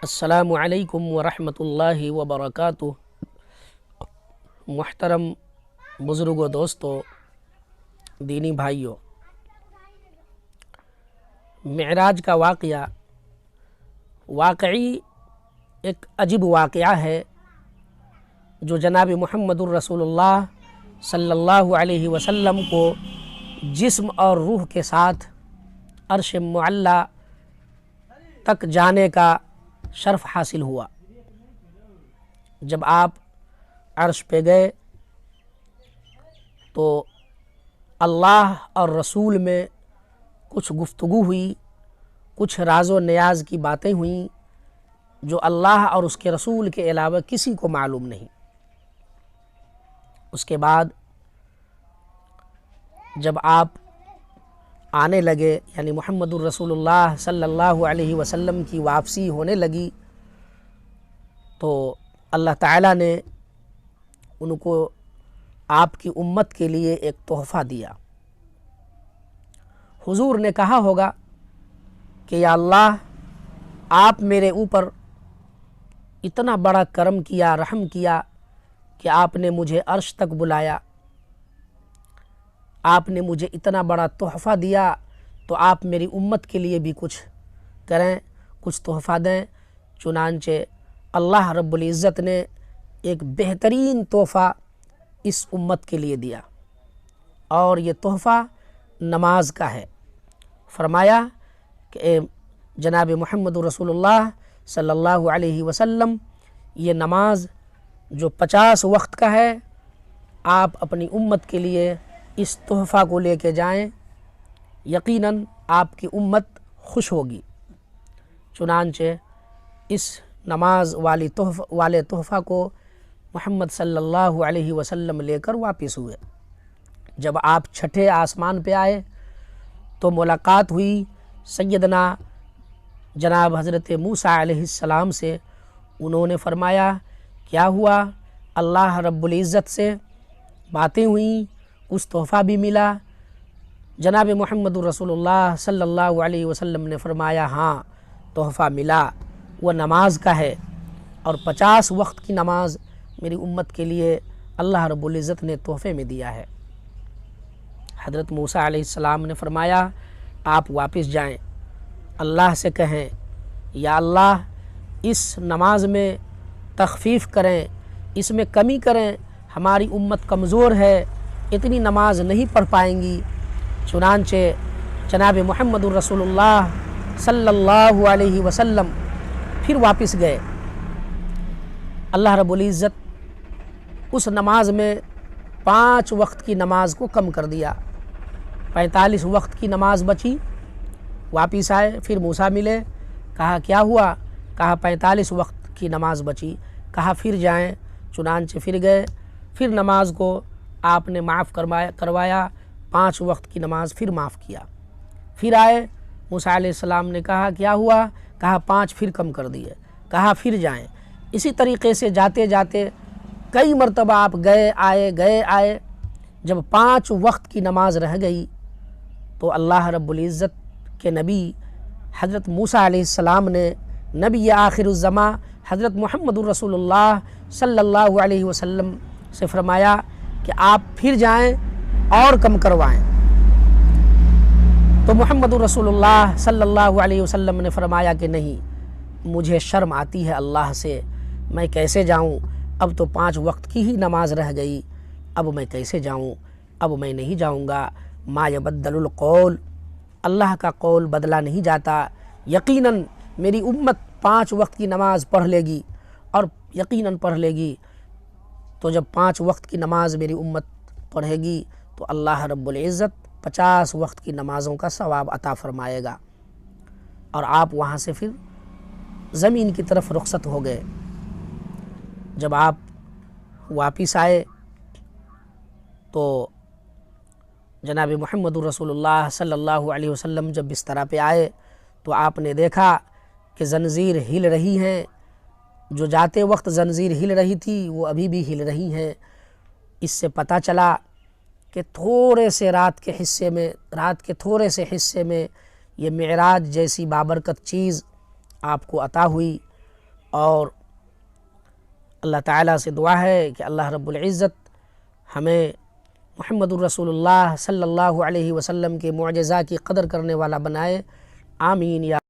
السلام علیکم ورحمۃ اللہ وبرکاتہ۔ محترم بزرگوں، دوستوں، دینی بھائیوں، معراج کا واقعہ واقعی ایک عجیب واقعہ ہے جو جناب محمد الرسول اللہ صلی اللہ علیہ وسلم کو جسم اور روح کے ساتھ عرش معلی تک جانے کا شرف حاصل ہوا۔ جب آپ عرش پہ گئے تو اللہ اور رسول میں کچھ گفتگو ہوئی، کچھ راز و نیاز کی باتیں ہوئیں جو اللہ اور اس کے رسول کے علاوہ کسی کو معلوم نہیں۔ اس کے بعد جب آپ آنے لگے، یعنی محمد الرسول اللہ صلی اللہ علیہ وسلم کی واپسی ہونے لگی، تو اللہ تعالیٰ نے ان کو آپ کی امت کے لیے ایک تحفہ دیا۔ حضور نے کہا ہوگا کہ یا اللہ، آپ میرے اوپر اتنا بڑا کرم کیا، رحم کیا کہ آپ نے مجھے عرش تک بلایا، آپ نے مجھے اتنا بڑا تحفہ دیا، تو آپ میری امت کے لیے بھی کچھ کریں، کچھ تحفہ دیں۔ چنانچہ اللہ رب العزت نے ایک بہترین تحفہ اس امت کے لیے دیا، اور یہ تحفہ نماز کا ہے۔ فرمایا کہ اے جناب محمد رسول اللہ صلی اللہ علیہ وسلم، یہ نماز جو 50 وقت کا ہے، آپ اپنی امت کے لیے اس تحفہ کو لے کے جائیں، یقیناً آپ کی امت خوش ہوگی۔ چنانچہ اس نماز والے تحفہ کو محمد صلی اللہ علیہ وسلم لے کر واپس ہوئے۔ جب آپ چھٹے آسمان پہ آئے تو ملاقات ہوئی سیدنا جناب حضرت موسیٰ علیہ السلام سے۔ انہوں نے فرمایا کیا ہوا؟ اللہ رب العزت سے باتیں ہوئیں، کچھ تحفہ بھی ملا۔ جناب محمد رسول اللہ صلی اللہ علیہ وسلم نے فرمایا ہاں، تحفہ ملا، وہ نماز کا ہے، اور 50 وقت کی نماز میری امت کے لیے اللہ رب العزت نے تحفے میں دیا ہے۔ حضرت موسیٰ علیہ السلام نے فرمایا آپ واپس جائیں، اللہ سے کہیں یا اللہ اس نماز میں تخفیف کریں، اس میں کمی کریں، ہماری امت کمزور ہے، اتنی نماز نہیں پڑھ پائیں گی۔ چنانچہ جناب محمد الرسول اللہ صلی اللہ علیہ وسلم پھر واپس گئے۔ اللہ رب العزت اس نماز میں 5 وقت کی نماز کو کم کر دیا، 45 وقت کی نماز بچی۔ واپس آئے، پھر موسیٰ ملے، کہا کیا ہوا؟ کہا 45 وقت کی نماز بچی۔ کہا پھر جائیں، چنانچہ پھر گئے، پھر نماز کو آپ نے معاف کروایا، 5 وقت کی نماز پھر معاف کیا۔ پھر آئے، موسیٰ علیہ السلام نے کہا کیا ہوا؟ کہا 5 پھر کم کر دیے۔ کہا پھر جائیں۔ اسی طریقے سے جاتے جاتے کئی مرتبہ آپ گئے آئے۔ جب 5 وقت کی نماز رہ گئی تو اللہ رب العزت کے نبی حضرت موسیٰ علیہ السلام نے نبی آخر الزماں حضرت محمد الرسول اللہ صلی اللہ علیہ وسلم سے فرمایا کہ آپ پھر جائیں اور کم کروائیں۔ تو محمد الرسول اللہ صلی اللہ علیہ وسلم نے فرمایا کہ نہیں، مجھے شرم آتی ہے اللہ سے، میں کیسے جاؤں؟ اب تو 5 وقت کی ہی نماز رہ گئی، اب میں کیسے جاؤں؟ اب میں نہیں جاؤں گا۔ ما یبدل القول، اللہ کا قول بدلا نہیں جاتا۔ یقیناً میری امت 5 وقت کی نماز پڑھ لے گی، اور یقیناً پڑھ لے گی۔ تو جب 5 وقت کی نماز میری امت پڑھے گی تو اللہ رب العزت 50 وقت کی نمازوں کا ثواب عطا فرمائے گا، اور آپ وہاں سے پھر زمین کی طرف رخصت ہو گئے۔ جب آپ واپس آئے تو جناب محمد رسول اللہ صلی اللہ علیہ وسلم جب بستر پہ آئے تو آپ نے دیکھا کہ زنجیر ہل رہی ہیں، جو جاتے وقت زنجیر ہل رہی تھی وہ ابھی بھی ہل رہی ہیں۔ اس سے پتہ چلا کہ تھوڑے سے رات کے تھوڑے سے حصے میں یہ معراج جیسی بابرکت چیز آپ کو عطا ہوئی، اور اللہ تعالیٰ سے دعا ہے کہ اللہ رب العزت ہمیں محمد الرسول اللہ صلی اللہ علیہ وسلم کے معجزہ کی قدر کرنے والا بنائے. آمین یا